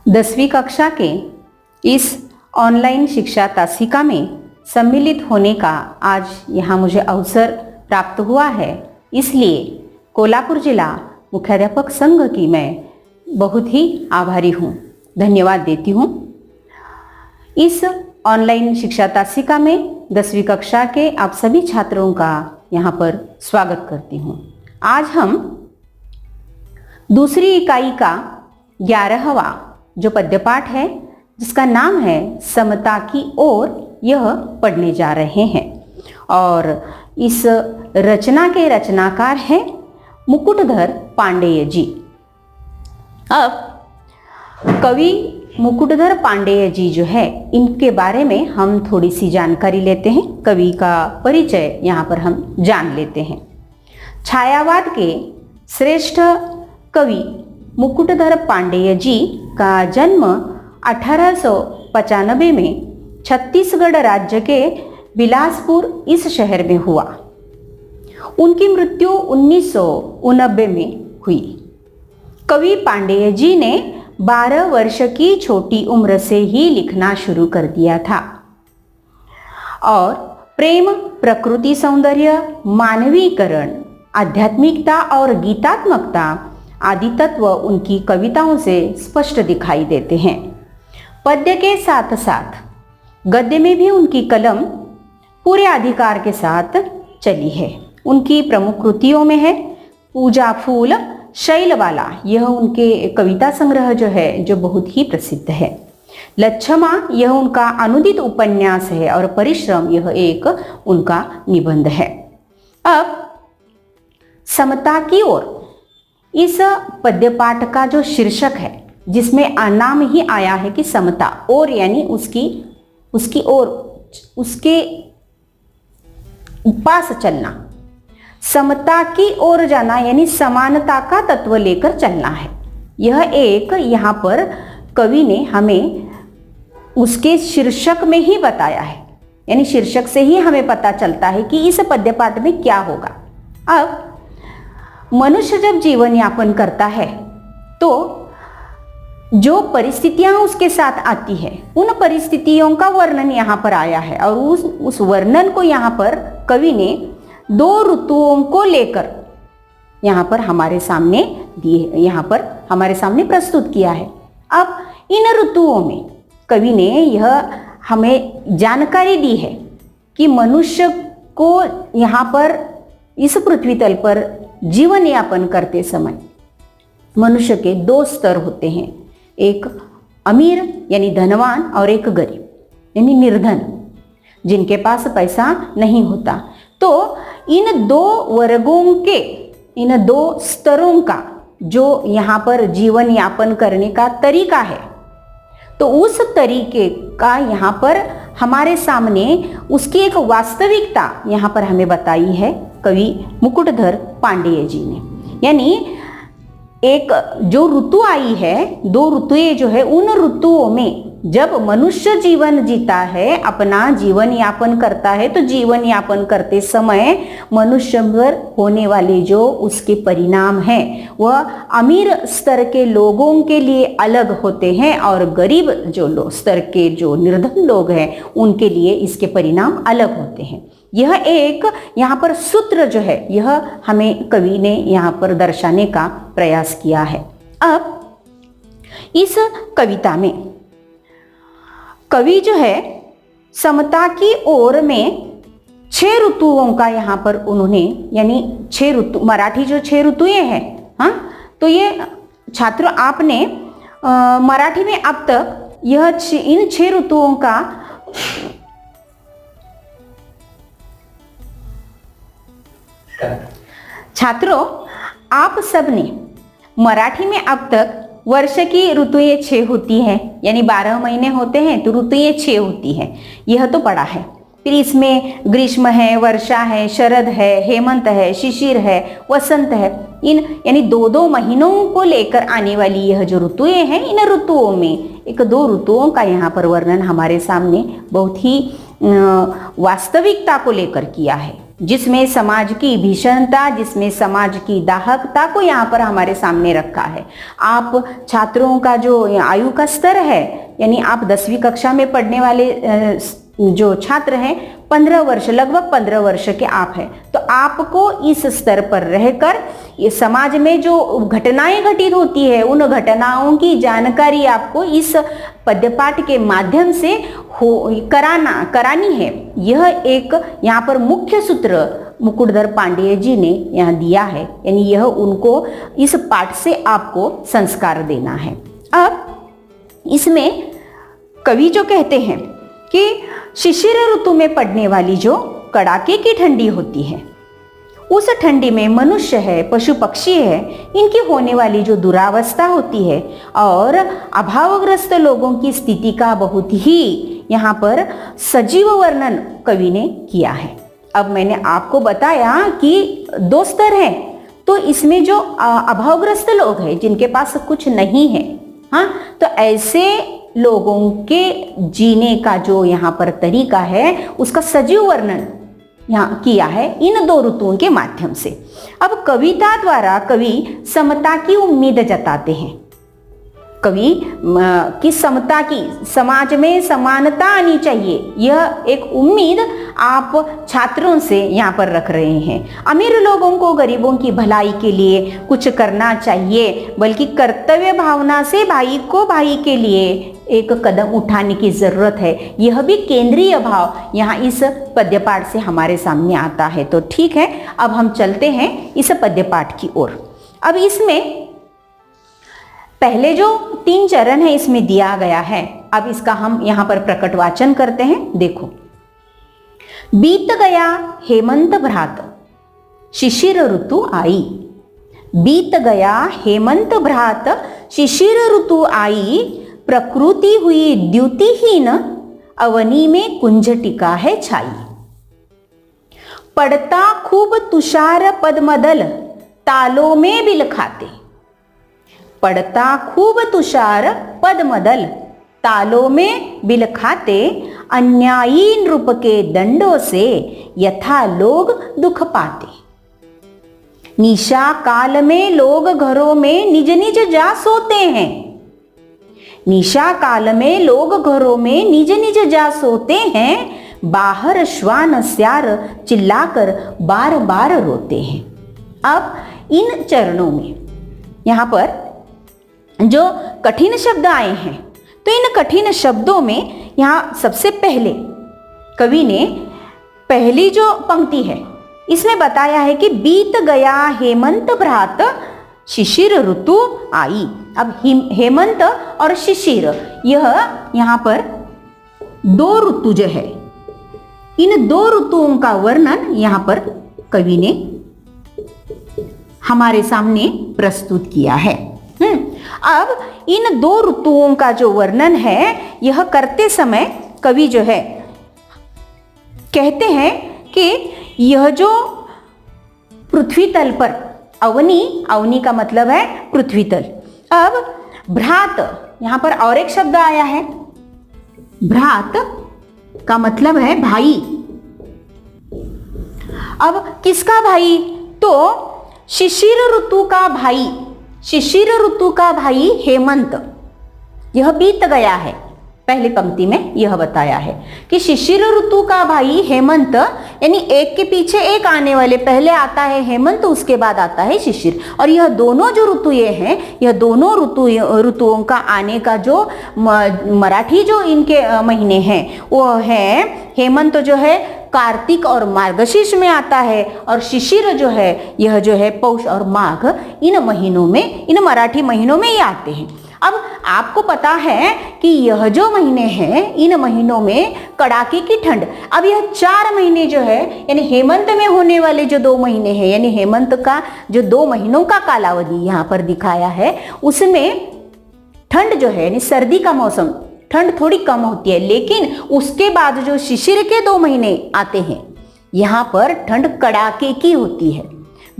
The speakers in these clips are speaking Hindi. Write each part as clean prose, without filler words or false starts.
10वीं कक्षा के इस ऑनलाइन शिक्षा तासिका में सम्मिलित होने का आज यहाँ मुझे अवसर प्राप्त हुआ है। इसलिए कोल्हापुर जिला मुख्याध्यापक संघ की मैं बहुत ही आभारी हूँ, धन्यवाद देती हूँ। इस ऑनलाइन शिक्षा तासिका में 10वीं कक्षा के आप सभी छात्रों का यहाँ पर स्वागत करती हूँ। आज हम दूसरी इकाई का 11वां जो पद्यपाठ है, जिसका नाम है समता की ओर, यह पढ़ने जा रहे हैं। और इस रचना के रचनाकार हैं मुकुटधर पांडेय जी। अब कवि मुकुटधर पांडेय जी जो है, इनके बारे में हम थोड़ी सी जानकारी लेते हैं। कवि का परिचय यहाँ पर हम जान लेते हैं। छायावाद के श्रेष्ठ कवि मुकुटधर पांडेय जी का जन्म 1895 में छत्तीसगढ़ राज्य के बिलासपुर इस शहर में हुआ। उनकी मृत्यु 1989 में हुई। कवि पांडेय जी ने 12 वर्ष की छोटी उम्र से ही लिखना शुरू कर दिया था और प्रेम, प्रकृति सौंदर्य, मानवीकरण, आध्यात्मिकता और गीतात्मकता आदि तत्व उनकी कविताओं से स्पष्ट दिखाई देते हैं। पद्य के साथ साथ गद्य में भी उनकी कलम पूरे अधिकार के साथ चली है। उनकी प्रमुख कृतियों में है पूजा फूल, शैलवाला, यह उनके कविता संग्रह जो है, जो बहुत ही प्रसिद्ध है। लच्छमा, यह उनका अनुदित उपन्यास है और परिश्रम, यह एक उनका निबंध है। अब समता की ओर, इस पद्यपाठ का जो शीर्षक है, जिसमें नाम ही आया है कि समता, और यानी उसकी ओर, उसके पास चलना, समता की ओर जाना यानी समानता का तत्व लेकर चलना है। यह एक यहाँ पर कवि ने हमें उसके शीर्षक में ही बताया है, यानी शीर्षक से ही हमें पता चलता है कि इस पद्यपाठ में क्या होगा। अब मनुष्य जब जीवन यापन करता है तो जो परिस्थितियां उसके साथ आती है, उन परिस्थितियों का वर्णन यहाँ पर आया है और उस वर्णन को यहाँ पर कवि ने 2 ऋतुओं को लेकर यहाँ पर हमारे सामने दिए, यहाँ पर हमारे सामने प्रस्तुत किया है। अब इन ऋतुओं में कवि ने यह हमें जानकारी दी है कि मनुष्य को यहाँ पर इस पृथ्वी तल पर जीवन यापन करते समय मनुष्य के 2 स्तर होते हैं, एक अमीर यानी धनवान और एक गरीब यानी निर्धन, जिनके पास पैसा नहीं होता। तो इन 2 वर्गों के, इन 2 स्तरों का जो यहाँ पर जीवन यापन करने का तरीका है, तो उस तरीके का यहाँ पर हमारे सामने उसकी एक वास्तविकता यहाँ पर हमें बताई है कवि मुकुटधर पांडेय जी ने। यानी एक जो ऋतु आई है, 2 ऋतुएं जो है, उन ऋतुओं में जब मनुष्य जीवन जीता है, अपना जीवन यापन करता है, तो जीवन यापन करते समय मनुष्य पर होने वाले जो उसके परिणाम हैं, वह अमीर स्तर के लोगों के लिए अलग होते हैं और गरीब जो स्तर के जो निर्धन लोग हैं, उनके लिए इसके परिणाम अलग होते हैं। यह एक यहाँ पर सूत्र जो है, यह हमें कवि ने यहाँ पर दर्शाने का प्रयास किया है। अब इस कविता में कवि जो है समता की ओर में 6 ऋतुओं का यहाँ पर उन्होंने, यानी 6 ऋतु, मराठी जो 6 ऋतुएं हैं, हाँ, तो ये छात्रों आपने मराठी में अब तक यह इन 6 ऋतुओं का छात्रों, आप सबने मराठी में अब तक वर्ष की ऋतुएं 6 होती हैं, यानी 12 महीने होते हैं, तो ऋतुएं 6 होती हैं, यह तो पढ़ा है। फिर इसमें ग्रीष्म है, वर्षा है, शरद है, हेमंत है, शिशिर है, वसंत है। इन यानी 2-2 महीनों को लेकर आने वाली यह जो ऋतुएं हैं, इन ऋतुओं में एक 2 ऋतुओं का यहाँ पर वर्णन हमारे सामने बहुत ही वास्तविकता को लेकर किया है। जिसमें समाज की भीषणता, जिसमें समाज की दाहकता को यहाँ पर हमारे सामने रखा है। आप छात्रों का जो आयु का स्तर है, यानी आप 10वीं कक्षा में पढ़ने वाले जो छात्र हैं, 15 वर्ष, लगभग 15 वर्ष के आप हैं, तो आपको इस स्तर पर रहकर ये समाज में जो घटनाएं घटित होती है, उन घटनाओं की जानकारी आपको इस पद्यपाठ के माध्यम से करानी है। यह एक यहाँ पर मुख्य सूत्र मुकुटधर पांडेय जी ने यहाँ दिया है, यानी यह उनको इस पाठ से आपको संस्कार देना है। अब इसमें कवि जो कहते हैं कि शिशिर ऋतु में पड़ने वाली जो कड़ाके की ठंडी होती है, उस ठंडी में मनुष्य है, पशु पक्षी है, इनकी होने वाली जो दुरावस्था होती है और अभावग्रस्त लोगों की स्थिति का बहुत ही यहाँ पर सजीव वर्णन कवि ने किया है। अब मैंने आपको बताया कि 2 स्तर हैं, तो इसमें जो अभावग्रस्त लोग हैं, जिनके पास कुछ नहीं है, हाँ, तो ऐसे लोगों के जीने का जो यहाँ पर तरीका है, उसका सजीव वर्णन यहाँ किया है इन 2 ऋतुओं के माध्यम से। अब कविता द्वारा कवि समता की उम्मीद जताते हैं। कवि की समता की, समाज में समानता आनी चाहिए, यह एक उम्मीद आप छात्रों से यहाँ पर रख रहे हैं। अमीर लोगों को गरीबों की भलाई के लिए कुछ करना चाहिए, बल्कि कर्तव्य भावना से भाई को भाई के लिए एक कदम उठाने की जरूरत है। यह भी केंद्रीय भाव यहाँ इस पद्यपाठ से हमारे सामने आता है। तो ठीक है, अब हम चलते हैं इस पद्यपाठ की ओर। अब इसमें पहले जो 3 चरण है इसमें दिया गया है, अब इसका हम यहाँ पर प्रकट वाचन करते हैं। देखो, बीत गया हेमंत भ्रात, शिशिर ऋतु आई। बीत गया हेमंत भ्रात, शिशिर ऋतु आई। प्रकृति हुई द्युतिहीन, अवनी में कुंज टिका है छाई। पड़ता खूब तुषार पद्मदल, तालों में बिल खाते। पड़ता खूब तुषार पद्मदल, तालों में बिल खाते। अन्यायी नृप के दंडों से, यथा लोग दुख पाते। निशा काल में लोग घरों में निज निज जा सोते हैं। निशा काल में लोग घरों में निज निज जा सोते हैं। बाहर श्वान स्यार चिल्लाकर बार बार रोते हैं। अब इन चरणों में यहाँ पर जो कठिन शब्द आए हैं, तो इन कठिन शब्दों में यहाँ सबसे पहले कवि ने पहली जो पंक्ति है इसमें बताया है कि बीत गया हेमंत भ्रात, शिशिर ऋतु आई। अब हेमंत और शिशिर, यह यहाँ पर 2 ऋतु जो है, इन 2 ऋतुओं का वर्णन यहाँ पर कवि ने हमारे सामने प्रस्तुत किया है। अब इन 2 ऋतुओं का जो वर्णन है, यह करते समय कवि जो है कहते हैं कि यह जो पृथ्वी तल पर अवनी, अवनी का मतलब है पृथ्वी तल। अब भ्रात, यहां पर और एक शब्द आया है, भ्रात का मतलब है भाई। अब किसका भाई? तो शिशिर ऋतु का भाई, शिशिर ऋतु का भाई हेमंत, यह बीत गया है। पहली पंक्ति में यह बताया है कि शिशिर ऋतु का भाई हेमंत, यानी एक के पीछे एक आने वाले, पहले आता है हेमंत, उसके बाद आता है शिशिर। और यह दोनों जो ऋतु ये हैं, यह दोनों ऋतुओं का आने का जो मराठी जो इनके महीने हैं वो है, हेमंत जो है कार्तिक और मार्गशीर्ष में आता है, और शिशिर जो है यह जो है पौष और माघ, इन महीनों में, इन मराठी महीनों में ये आते हैं। अब आपको पता है कि यह जो महीने हैं, इन महीनों में कड़ाके की ठंड। अब यह 4 महीने जो है, यानी हेमंत में होने वाले जो 2 महीने हैं, यानी हेमंत का जो 2 महीनों का कालावधि यहाँ पर दिखाया है, उसमें ठंड जो है, यानी सर्दी का मौसम, ठंड थोड़ी कम होती है। लेकिन उसके बाद जो शिशिर के 2 महीने आते हैं, यहाँ पर ठंड कड़ाके की होती है,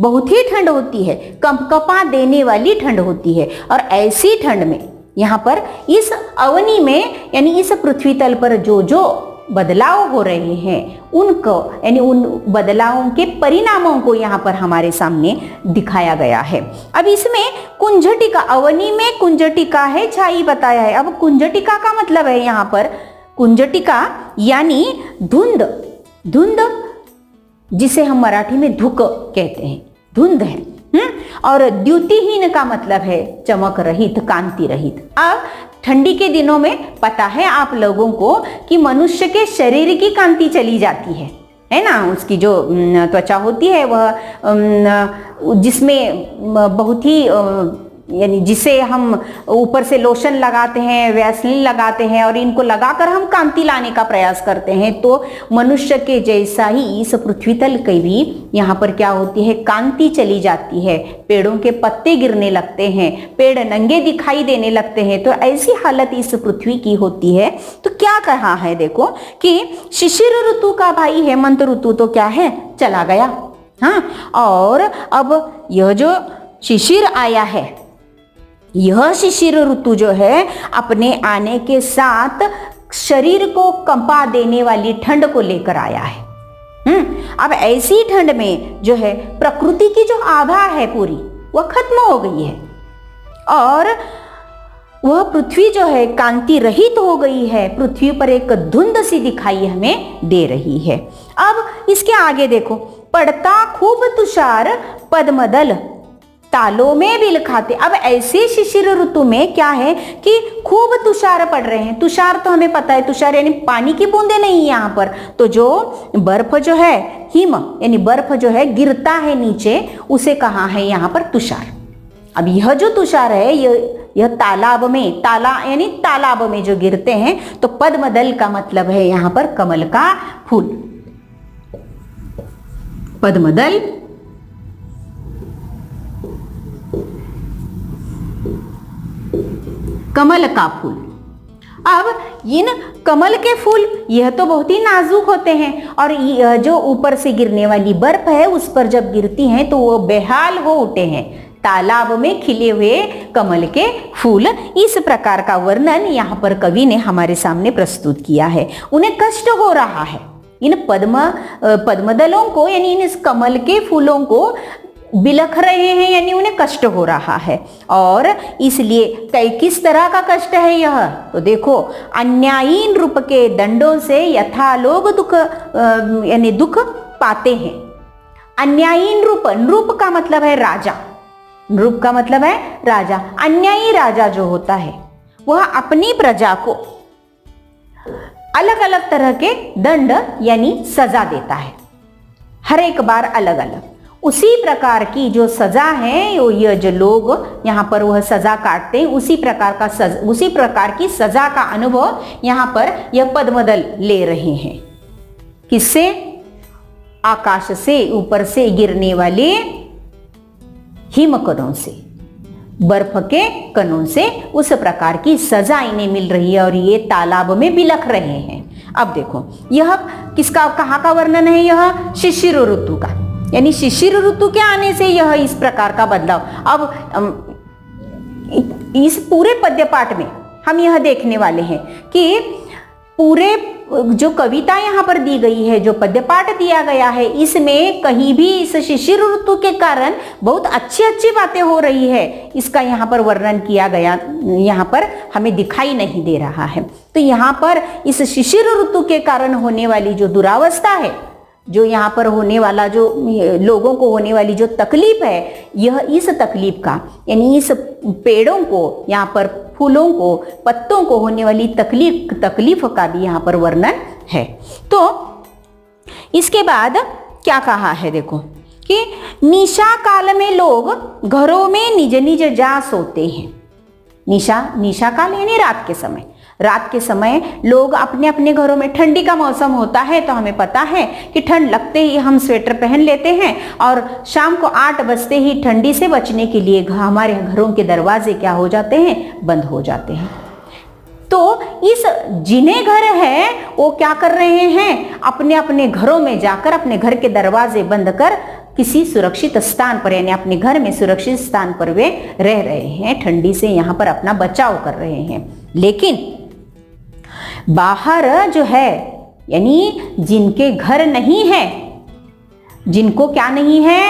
बहुत ही ठंड होती है, कंपकपा देने वाली ठंड होती है। और ऐसी ठंड में यहाँ पर इस अवनी में, यानी इस पृथ्वी तल पर जो जो बदलाव हो रहे हैं उनको, यानी उन बदलावों के परिणामों को यहाँ पर हमारे सामने दिखाया गया है। अब इसमें कुंजटिका, अवनी में कुंजटिका है, छाई बताया है। अब कुंजटिका का मतलब है यहाँ पर, कुंजटिका यानी धुंध, धुंध जिसे हम मराठी में धुक कहते हैं, धुंध है। और द्युतिहीन का मतलब है चमक रहित, कांति रहित। अब ठंडी के दिनों में पता है आप लोगों को कि मनुष्य के शरीर की कांति चली जाती है ना, उसकी जो त्वचा होती है वह जिसमें बहुत ही यानी जिसे हम ऊपर से लोशन लगाते हैं, वैसलीन लगाते हैं और इनको लगाकर हम कांति लाने का प्रयास करते हैं, तो मनुष्य के जैसा ही इस पृथ्वी तल की भी यहाँ पर क्या होती है, कांति चली जाती है। पेड़ों के पत्ते गिरने लगते हैं, पेड़ नंगे दिखाई देने लगते हैं। तो ऐसी हालत इस पृथ्वी की होती है। तो क्या कहा है देखो कि शिशिर ऋतु का भाई हेमंत ऋतु तो क्या है, चला गया। हाँ, और अब यह जो शिशिर आया है, यह शिशिर ऋतु जो है अपने आने के साथ शरीर को कंपा देने वाली ठंड को लेकर आया है। अब ऐसी ठंड में जो है प्रकृति की जो आभा है पूरी वह खत्म हो गई है और वह पृथ्वी जो है कांति रहित हो गई है। पृथ्वी पर एक धुंध सी दिखाई हमें दे रही है। अब इसके आगे देखो, पड़ता खूब तुषार पद्मदल तालों में बिल खाते। अब ऐसे शिशिर ऋतु में क्या है कि खूब तुषार पड़ रहे हैं। तुषार तो हमें पता है, तुषार यानी पानी की बूंदे नहीं यहाँ पर, तो जो बर्फ जो है, हिम यानी बर्फ जो है गिरता है नीचे, उसे कहा है यहाँ पर तुषार। अब यह जो तुषार है यह तालाब में, ताला यानी तालाब में जो गिरते हैं। तो पद्मदल का मतलब है यहाँ पर कमल का फूल। पद्मदल कमल का फूल। अब इन कमल के फूल यह तो बहुत ही नाजुक होते हैं और यह जो ऊपर से गिरने वाली बर्फ है उस पर जब गिरती हैं तो वो बेहाल हो उठे हैं। तालाब में खिले हुए कमल के फूल, इस प्रकार का वर्णन यहाँ पर कवि ने हमारे सामने प्रस्तुत किया है। उन्हें कष्ट हो रहा है, इन पद्मदलों को यानी इन कमल के फूलों को बिलख रहे हैं, यानी उन्हें कष्ट हो रहा है। और इसलिए किस तरह का कष्ट है यह, तो देखो, अन्यायीन रूप के दंडों से यथा लोग दुख यानी दुख पाते हैं। अन्यायीन रूप, नृप का मतलब है राजा, नृप का मतलब है राजा। अन्यायी राजा जो होता है वह अपनी प्रजा को अलग अलग तरह के दंड यानी सजा देता है, हर एक बार अलग अलग। उसी प्रकार की जो सजा है, ये जो लोग यहाँ पर वह सजा काटते हैं, उसी प्रकार की सजा का अनुभव यहाँ पर यह पद्मदल ले रहे हैं। किससे? आकाश से, ऊपर से गिरने वाले हिमकणों से, बर्फ के कणों से, उस प्रकार की सजा इन्हें मिल रही है और ये तालाब में बिलख रहे हैं। अब देखो, यह किसका, कहाँ का वर्णन है? यह शिशिर ऋतु का, यानी शिशिर ऋतु के आने से यह इस प्रकार का बदलाव। अब इस पूरे पद्य पाठ में हम यह देखने वाले हैं कि पूरे जो कविता यहाँ पर दी गई है, जो पद्य पाठ दिया गया है, इसमें कहीं भी इस शिशिर ऋतु के कारण बहुत अच्छी अच्छी बातें हो रही है, इसका यहाँ पर वर्णन किया गया यहाँ पर हमें दिखाई नहीं दे रहा है। तो यहाँ पर इस शिशिर ऋतु के कारण होने वाली जो दुरावस्था है, जो यहाँ पर होने वाला, जो लोगों को होने वाली जो तकलीफ है, यह इस तकलीफ का, यानी इस पेड़ों को, यहाँ पर फूलों को, पत्तों को होने वाली तकलीफ का भी यहाँ पर वर्णन है। तो इसके बाद क्या कहा है देखो कि निशा काल में लोग घरों में निज निज जा सोते हैं। निशा काल यानी रात के समय, रात के समय लोग अपने अपने घरों में, ठंडी का मौसम होता है तो हमें पता है कि ठंड लगते ही हम स्वेटर पहन लेते हैं और शाम को 8 बजते ही ठंडी से बचने के लिए हमारे घरों के दरवाजे क्या हो जाते हैं, बंद हो जाते हैं। तो इस जिन्हें घर है वो क्या कर रहे हैं, अपने अपने घरों में जाकर अपने घर के दरवाजे बंद कर किसी सुरक्षित स्थान पर, यानी अपने घर में सुरक्षित स्थान पर वे रह रहे हैं, ठंडी से यहाँ पर अपना बचाव कर रहे हैं। लेकिन बाहर जो है यानी जिनके घर नहीं है, जिनको क्या नहीं है,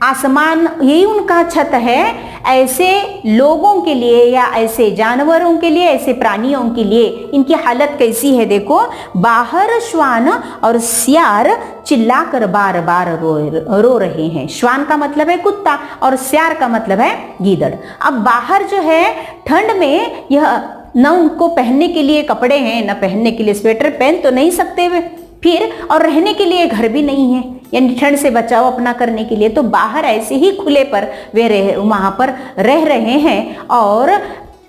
आसमान यही उनका छत है, ऐसे लोगों के लिए या ऐसे जानवरों के लिए, ऐसे प्राणियों के लिए इनकी हालत कैसी है देखो। बाहर श्वान और सियार चिल्लाकर बार बार रो रहे हैं। श्वान का मतलब है कुत्ता और सियार का मतलब है गीदड़। अब बाहर जो है ठंड में यह न उनको पहनने के लिए कपड़े हैं, न पहनने के लिए स्वेटर, पहन तो नहीं सकते वे, फिर और रहने के लिए घर भी नहीं है, यानी ठंड से बचाव अपना करने के लिए तो बाहर ऐसे ही खुले पर वे वहां पर रह रहे हैं। और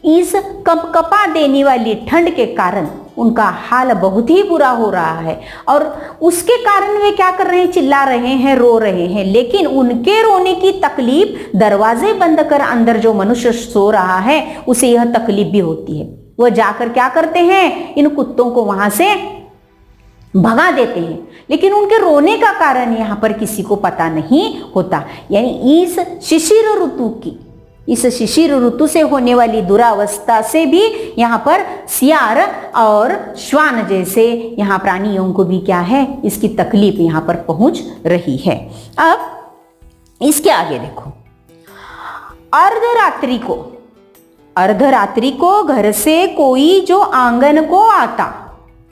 इस कपकपा देने वाली ठंड के कारण उनका हाल बहुत ही बुरा हो रहा है और उसके कारण वे क्या कर रहे हैं, चिल्ला रहे हैं, रो रहे हैं। लेकिन उनके रोने की तकलीफ दरवाजे बंद कर अंदर जो मनुष्य सो रहा है उसे यह तकलीफ भी होती है। वह जाकर क्या करते हैं, इन कुत्तों को वहां से भगा देते हैं, लेकिन उनके रोने का कारण यहाँ पर किसी को पता नहीं होता। यानी इस शिशिर ऋतु की, इस शिशिर ऋतु से होने वाली दुरावस्था से भी यहाँ पर सियार और श्वान जैसे यहाँ प्राणियों को भी क्या है, इसकी तकलीफ यहाँ पर पहुंच रही है। अब इसके आगे देखो, अर्धरात्रि को घर से कोई जो आंगन को आता,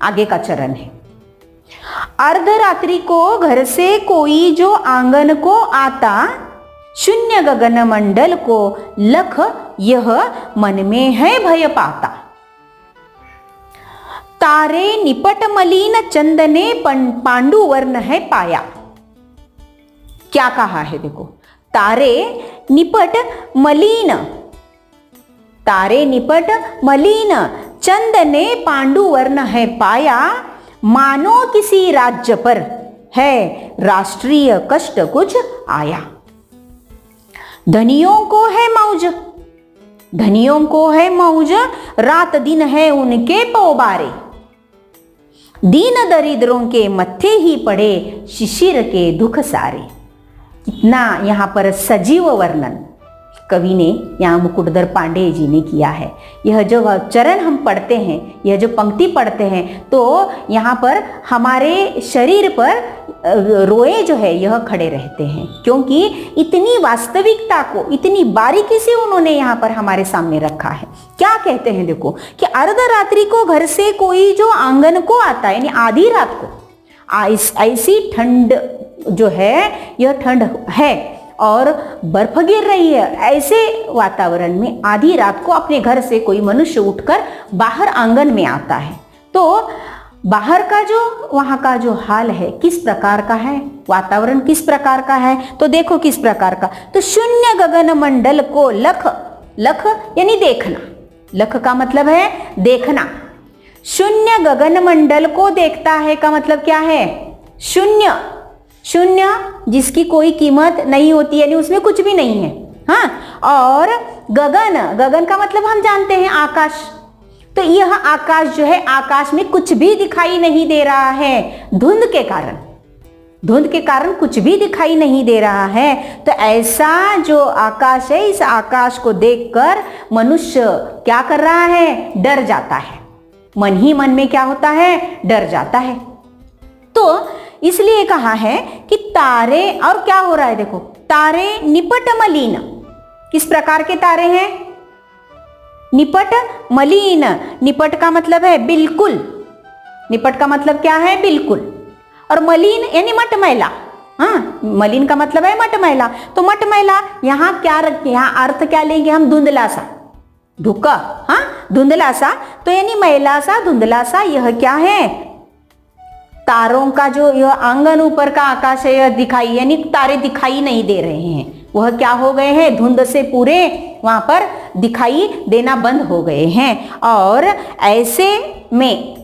आगे का चरण है। अर्धरात्रि को घर से कोई जो आंगन को आता, शून्य गगन मंडल को लख यह मन में है भय पाता। तारे निपट मलिन चंदने पांडु वर्ण है पाया। क्या कहा है देखो, तारे निपट मलिन, तारे निपट मलिन चंदने पांडु वर्ण है पाया। मानो किसी राज्य पर है राष्ट्रीय कष्ट कुछ आया। धनियों को है मौज, धनियों को है मौज, रात दिन है उनके पौबारे। दीन दरिद्रों के मत्थे ही पड़े शिशिर के दुख सारे। कितना यहाँ पर सजीव वर्णन कवि ने यहाँ मुकुटधर पांडे जी ने किया है। यह जो चरण हम पढ़ते हैं, यह जो पंक्ति पढ़ते हैं, तो यहाँ पर हमारे शरीर पर रोए जो है यह खड़े रहते हैं, क्योंकि इतनी वास्तविकता को इतनी बारीकी से उन्होंने यहाँ पर हमारे सामने रखा है। क्या कहते हैं देखो कि अर्धरात्रि को घर से कोई जो आंगन को आता, यानी आधी रात को ऐसी ठंड जो है, यह ठंड है और बर्फ गिर रही है, ऐसे वातावरण में आधी रात को अपने घर से कोई मनुष्य उठकर बाहर आंगन में आता है, तो बाहर का जो वहां का जो हाल है किस प्रकार का है, वातावरण किस प्रकार का है, तो देखो किस प्रकार का। तो शून्य गगन मंडल को लख, लख यानी देखना, लख का मतलब है देखना। शून्य गगन मंडल को देखता है का मतलब क्या है, शून्य, शून्य जिसकी कोई कीमत नहीं होती, यानी उसमें कुछ भी नहीं है। हाँ, और गगन, गगन का मतलब हम जानते हैं आकाश, तो यह आकाश जो है, आकाश में कुछ भी दिखाई नहीं दे रहा है धुंध के कारण, धुंध के कारण कुछ भी दिखाई नहीं दे रहा है। तो ऐसा जो आकाश है, इस आकाश को देखकर मनुष्य क्या कर रहा है, डर जाता है, मन ही मन में क्या होता है, डर जाता है। तो इसलिए कहा है कि तारे, और क्या हो रहा है देखो, तारे निपट मलिन, किस प्रकार के तारे हैं, निपट मलिन, निपट का मतलब है बिल्कुल, निपट का मतलब क्या है, बिल्कुल, और मलिन यानी मटमैला। हाँ, मलिन का मतलब है मटमैला, तो मटमैला यहाँ क्या रखें, यहाँ अर्थ क्या लेंगे हम, धुंधला सा, धुका, हाँ धुंधला सा, तो यानी मैला सा, धुंधला सा, यह क्या है, तारों का जो यह आंगन ऊपर का आकाश है यह दिखाई, यानी तारे दिखाई नहीं दे रहे हैं, वह क्या हो गए हैं, धुंध से पूरे वहां पर दिखाई देना बंद हो गए हैं। और ऐसे में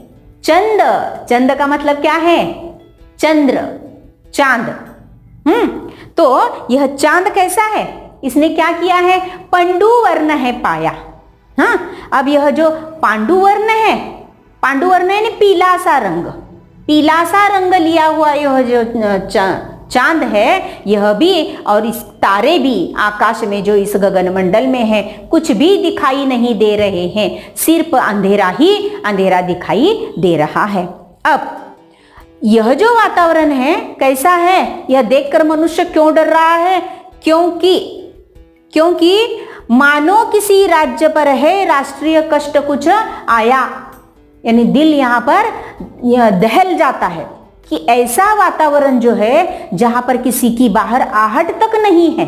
चंद, चंद का मतलब क्या है, चंद्र, चांद। तो यह चांद कैसा है, इसने क्या किया है, पांडु वर्ण है पाया। हाँ, अब यह जो पांडु वर्ण है, पांडु वर्ण यानी पीला सा रंग, पीला सा रंग लिया हुआ यह जो चांद है, यह भी और इस तारे भी आकाश में जो इस गगन मंडल में है कुछ भी दिखाई नहीं दे रहे हैं, सिर्फ अंधेरा ही अंधेरा दिखाई दे रहा है। अब यह जो वातावरण है कैसा है, यह देखकर मनुष्य क्यों डर रहा है? क्योंकि मानो किसी राज्य पर है राष्ट्रीय कष्ट कुछ आया, यानी दिल यहाँ पर दहल जाता है कि ऐसा वातावरण जो है जहां पर किसी की बाहर आहट तक नहीं है,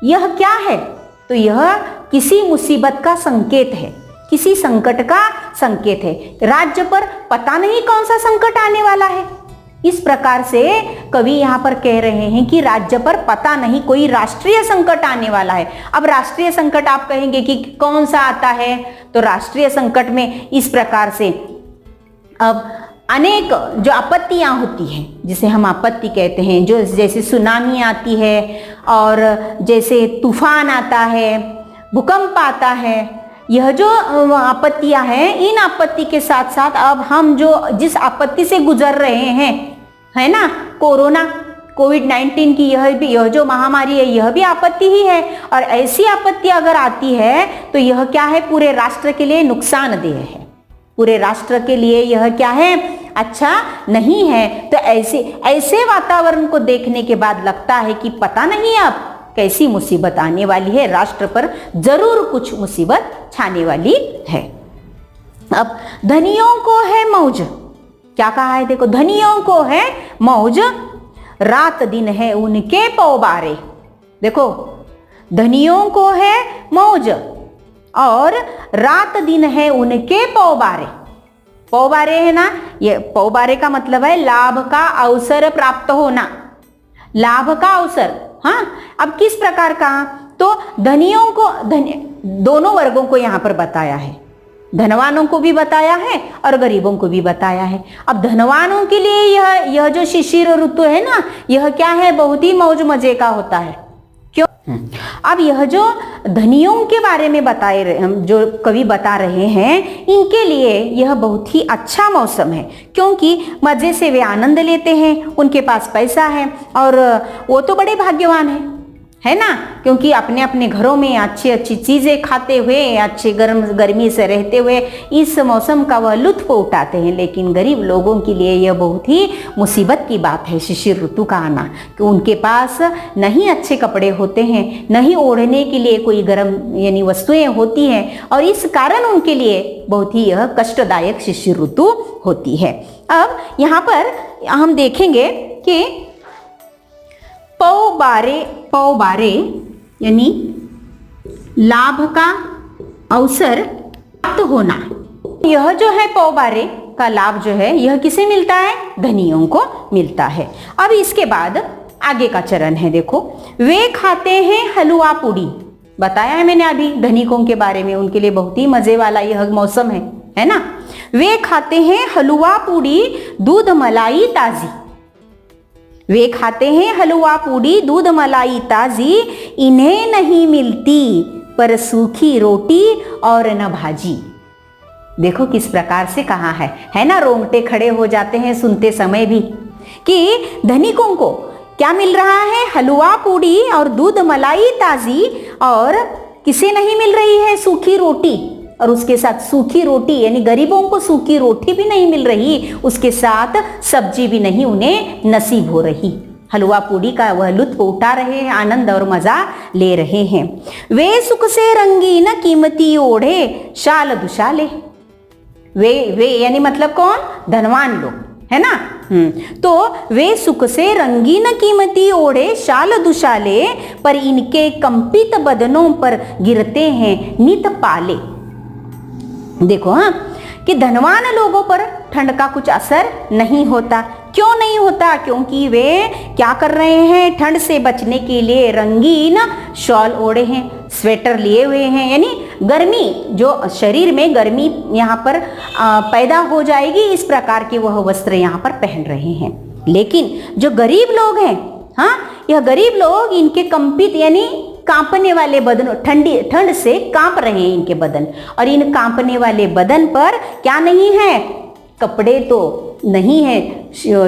यह क्या है? तो यह किसी मुसीबत का संकेत है, किसी संकट का संकेत है। राज्य पर पता नहीं कौन सा संकट आने वाला है। इस प्रकार से कवि यहाँ पर कह रहे हैं कि राज्य पर पता नहीं कोई राष्ट्रीय संकट आने वाला है। अब राष्ट्रीय संकट आप कहेंगे कि कौन सा आता है? तो राष्ट्रीय संकट में इस प्रकार से अब अनेक जो आपत्तियां होती हैं, जिसे हम आपत्ति कहते हैं, जो जैसे सुनामी आती है और जैसे तूफान आता है, भूकंप आता है, यह जो आपत्तियां हैं, इन आपत्ति के साथ साथ अब हम जो जिस आपत्ति से गुजर रहे हैं, है ना, कोविड-19 की यह जो महामारी है, यह भी आपत्ति ही है। और ऐसी आपत्ति अगर आती है तो यह क्या है? पूरे राष्ट्र के लिए नुकसानदेह है, पूरे राष्ट्र के लिए यह क्या है? अच्छा नहीं है। तो ऐसे वातावरण को देखने के बाद लगता है कि पता नहीं अब कैसी मुसीबत आने वाली है, राष्ट्र पर जरूर कुछ मुसीबत छाने वाली है। अब धनियों को है मौज, क्या कहा है? देखो, धनियों को है मौज, रात दिन है उनके पौबारे। देखो, धनियों को है मौज और रात दिन है उनके पौबारे। पौबारे है ना, ये पौबारे का मतलब है लाभ का अवसर प्राप्त होना, लाभ का अवसर। हाँ, अब किस प्रकार का? तो धनियों को दोनों वर्गों को यहां पर बताया है, धनवानों को भी बताया है और गरीबों को भी बताया है। अब धनवानों के लिए यह जो शिशिर ऋतु है ना, यह क्या है? बहुत ही मौज मजे का होता है। क्यों? अब यह जो धनियों के बारे में जो कवि बता रहे हैं, इनके लिए यह बहुत ही अच्छा मौसम है, क्योंकि मजे से वे आनंद लेते हैं, उनके पास पैसा है और वो तो बड़े भाग्यवान है ना, क्योंकि अपने अपने घरों में अच्छी अच्छी चीजें खाते हुए, अच्छे गर्मी से रहते हुए इस मौसम का वह लुत्फ उठाते हैं। लेकिन गरीब लोगों के लिए यह बहुत ही मुसीबत की बात है शिशिर ऋतु का आना, कि उनके पास नहीं अच्छे कपड़े होते हैं, नहीं ओढ़ने के लिए कोई गर्म यानी वस्तुएं होती हैं, और इस कारण उनके लिए बहुत ही यह कष्टदायक शिशिर ऋतु होती है। अब यहाँ पर हम देखेंगे कि पौबारे यानी लाभ का अवसर प्राप्त होना। यह जो है पौबारे का लाभ जो है, यह किसे मिलता है? धनियों को मिलता है। अब इसके बाद आगे का चरण है, देखो, वे खाते हैं हलवा पूड़ी। बताया है मैंने अभी धनिकों के बारे में, उनके लिए बहुत ही मजे वाला यह मौसम है ना। वे खाते हैं हलवा पूड़ी, दूध मलाई ताजी। वे खाते हैं हलवा पूड़ी, दूध मलाई ताजी, इन्हें नहीं मिलती पर सूखी रोटी और न भाजी। देखो किस प्रकार से कहा है ना, रोंगटे खड़े हो जाते हैं सुनते समय भी, कि धनिकों को क्या मिल रहा है? हलवा पूड़ी और दूध मलाई ताजी, और किसे नहीं मिल रही है? सूखी रोटी, और उसके साथ सूखी रोटी यानी गरीबों को सूखी रोटी भी नहीं मिल रही, उसके साथ सब्जी भी नहीं उन्हें नसीब हो रही। हलवा पूड़ी का वह लुत्फ उठा रहे हैं, आनंद और मजा ले रहे हैं। वे सुख से रंगीन कीमती ओढ़े शाल दुशाले। वे यानी मतलब कौन? धनवान लोग, है ना। तो वे सुख से रंगीन कीमती ओढ़े शाल दुशाले, पर इनके कंपित बदनों पर गिरते हैं नित पाले। देखो हाँ, कि धनवान लोगों पर ठंड का कुछ असर नहीं होता। क्यों नहीं होता? क्योंकि वे क्या कर रहे हैं? ठंड से बचने के लिए रंगीन शॉल ओढ़े हैं, स्वेटर लिए हुए हैं, यानी गर्मी, जो शरीर में गर्मी यहाँ पर पैदा हो जाएगी, इस प्रकार के वह वस्त्र यहाँ पर पहन रहे हैं। लेकिन जो गरीब लोग हैं, हाँ, यह गरीब लोग, इनके कंपित यानी कांपने वाले बदन, ठंड से कांप रहे हैं इनके बदन, और इन कांपने वाले बदन पर क्या नहीं है? कपड़े तो नहीं है,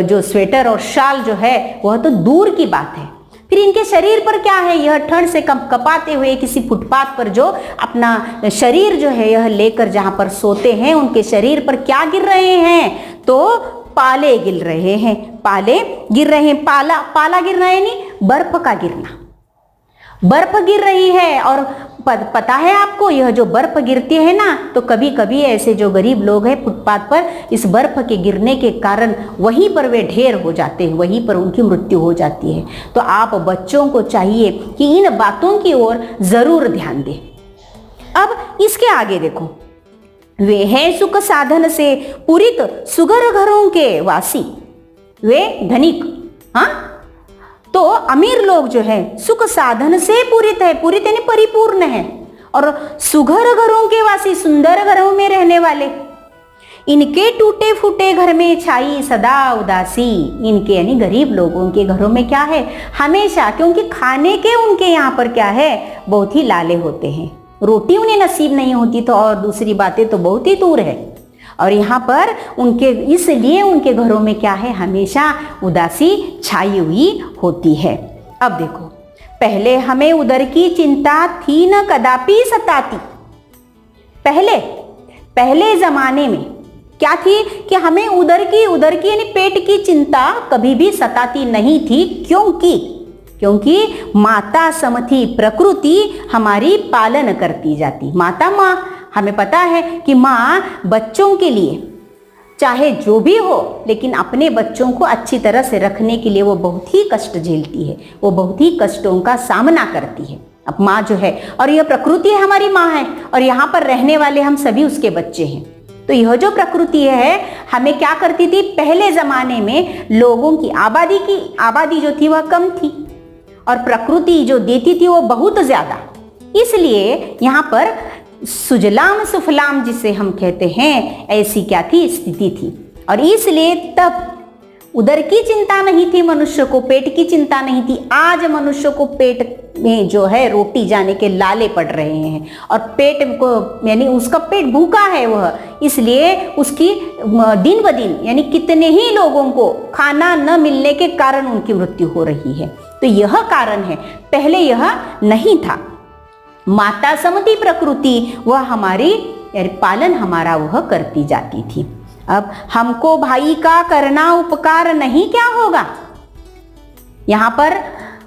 जो स्वेटर और शाल जो है वह तो दूर की बात है। फिर इनके शरीर पर क्या है? यह ठंड से कपाते हुए किसी फुटपाथ पर जो अपना शरीर जो है यह लेकर जहां पर सोते हैं, उनके शरीर पर क्या गिर रहे हैं? तो पाले गिर रहे हैं, पाले गिर रहे हैं। पाला गिरना यानी बर्फ का गिरना, बर्फ गिर रही है। और पता है आपको, यह जो बर्फ गिरती है ना, तो कभी कभी ऐसे जो गरीब लोग हैं फुटपाथ पर, इस बर्फ के गिरने के कारण वहीं पर वे ढेर हो जाते हैं, वहीं पर उनकी मृत्यु हो जाती है। तो आप बच्चों को चाहिए कि इन बातों की ओर जरूर ध्यान दें। अब इसके आगे देखो, वे हैं सुख साधन से पूरित सुगर घरों के वासी, वे धनिक, हाँ, तो अमीर लोग जो है सुख साधन से पूरित है, पूरित यानी परिपूर्ण है, और सुघर घरों के वासी, सुंदर घरों में रहने वाले। इनके टूटे फूटे घर में छाई सदा उदासी, इनके यानी गरीब लोगों के घरों में क्या है, हमेशा, क्योंकि खाने के उनके यहाँ पर क्या है, बहुत ही लाले होते हैं, रोटी उन्हें नसीब नहीं होती, तो और दूसरी बातें तो बहुत ही दूर है। और यहाँ पर उनके, इसलिए उनके घरों में क्या है, हमेशा उदासी छाई हुई होती है। अब देखो, पहले हमें उदर की चिंता थी न कदापि सताती। पहले जमाने में क्या थी कि हमें उदर की यानी पेट की चिंता कभी भी सताती नहीं थी। क्योंकि माता समथी प्रकृति हमारी पालन करती जाती। माता, माँ, हमें पता है कि माँ बच्चों के लिए चाहे जो भी हो, लेकिन अपने बच्चों को अच्छी तरह से रखने के लिए वो बहुत ही कष्ट झेलती है, वो बहुत ही कष्टों का सामना करती है। अब माँ जो है, और यह प्रकृति हमारी माँ है, और यहाँ पर रहने वाले हम सभी उसके बच्चे हैं। तो यह जो प्रकृति है हमें क्या करती थी, पहले जमाने में लोगों की आबादी जो थी वह कम थी, और प्रकृति जो देती थी वो बहुत ज्यादा। इसलिए यहाँ पर सुजलाम सुफलाम जिसे हम कहते हैं, ऐसी क्या थी, स्थिति थी। और इसलिए तब उदर की चिंता नहीं थी मनुष्य को, पेट की चिंता नहीं थी। आज मनुष्य को पेट में जो है रोटी जाने के लाले पड़ रहे हैं, और पेट को यानी उसका पेट भूखा है वह, इसलिए उसकी दिन ब दिन यानी कितने ही लोगों को खाना न मिलने के कारण उनकी मृत्यु हो रही है। तो यह कारण है, पहले यह नहीं था। माता समती प्रकृति वह हमारी पालन हमारा वह करती जाती थी। अब हमको भाई का करना उपकार नहीं क्या होगा। यहाँ पर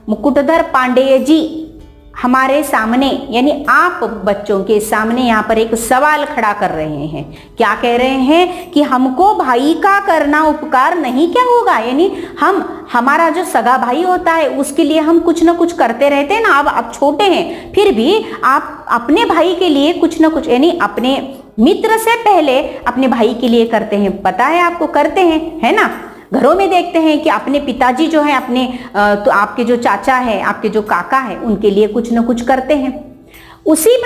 मुकुटधर पांडेय जी हमारे सामने यानी आप बच्चों के सामने यहाँ पर एक सवाल खड़ा कर रहे हैं। क्या कह रहे हैं कि हमको भाई का करना उपकार नहीं क्या होगा, यानी हमारा जो सगा भाई होता है उसके लिए हम कुछ ना कुछ करते रहते हैं ना। अब आप छोटे हैं फिर भी आप अपने भाई के लिए कुछ ना कुछ, यानी अपने मित्र से पहले अपने भाई के लिए करते हैं। पता है आपको, करते हैं, है ना। घरों में देखते हैं कि अपने पिताजी जो है अपने तो आपके जो चाचा है, आपके जो काका है, उनके लिए कुछ न कुछ करते हैं। उसी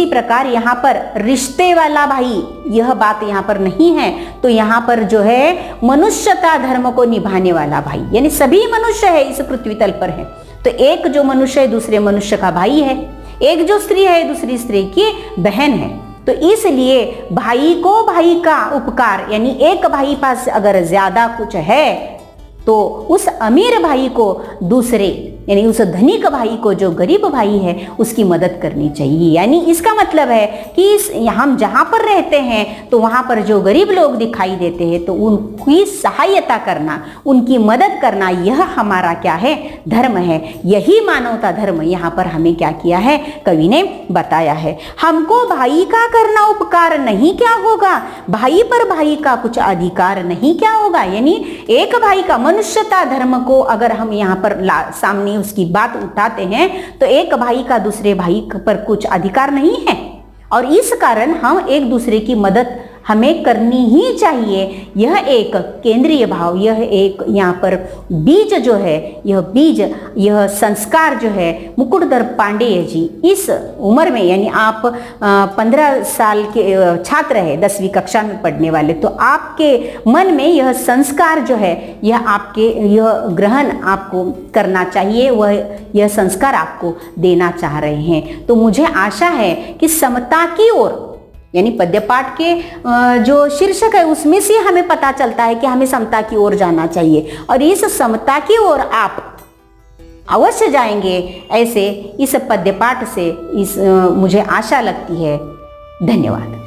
प्रकार यहाँ पर रिश्ते वाला भाई, यह बात यहाँ पर नहीं है। तो यहाँ पर जो है मनुष्यता धर्म को निभाने वाला भाई, यानी सभी मनुष्य है इस पृथ्वी तल पर है। तो एक जो मनुष्य है दूसरे मनुष्य का भाई है, एक जो स्त्री है दूसरी स्त्री की बहन है। तो इसलिए भाई को भाई का उपकार, यानी एक भाई पास अगर ज्यादा कुछ है तो उस अमीर भाई को दूसरे, यानी उस धनिक भाई को, जो गरीब भाई है, उसकी मदद करनी चाहिए। यानी इसका मतलब है कि हम जहाँ पर रहते हैं तो वहाँ पर जो गरीब लोग दिखाई देते हैं तो उनकी सहायता करना, उनकी मदद करना, यह हमारा क्या है, धर्म है। यही मानवता धर्म यहाँ पर हमें क्या किया है, कवि ने बताया है। हमको भाई का करना उपकार नहीं क्या होगा, भाई पर भाई का कुछ अधिकार नहीं क्या होगा। यानी एक भाई का, मनुष्यता धर्म को अगर हम यहाँ पर सामने उसकी बात उठाते हैं तो एक भाई का दूसरे भाई पर कुछ अधिकार नहीं है, और इस कारण हम एक दूसरे की मदद हमें करनी ही चाहिए। यह एक केंद्रीय भाव, यह एक यहाँ पर बीज जो है, यह बीज, यह संस्कार जो है मुकुटधर पांडेय जी इस उम्र में, यानी आप 15 साल के छात्र है, 10वीं कक्षा में पढ़ने वाले, तो आपके मन में यह संस्कार जो है, यह आपके, यह ग्रहण आपको करना चाहिए, यह संस्कार आपको देना चाह रहे हैं। तो मुझे आशा है कि समता की ओर, यानी पद्य पाठ के जो शीर्षक है उसमें से हमें पता चलता है कि हमें समता की ओर जाना चाहिए, और इस समता की ओर आप अवश्य जाएंगे। ऐसे इस पद्य पाठ से मुझे आशा लगती है। धन्यवाद।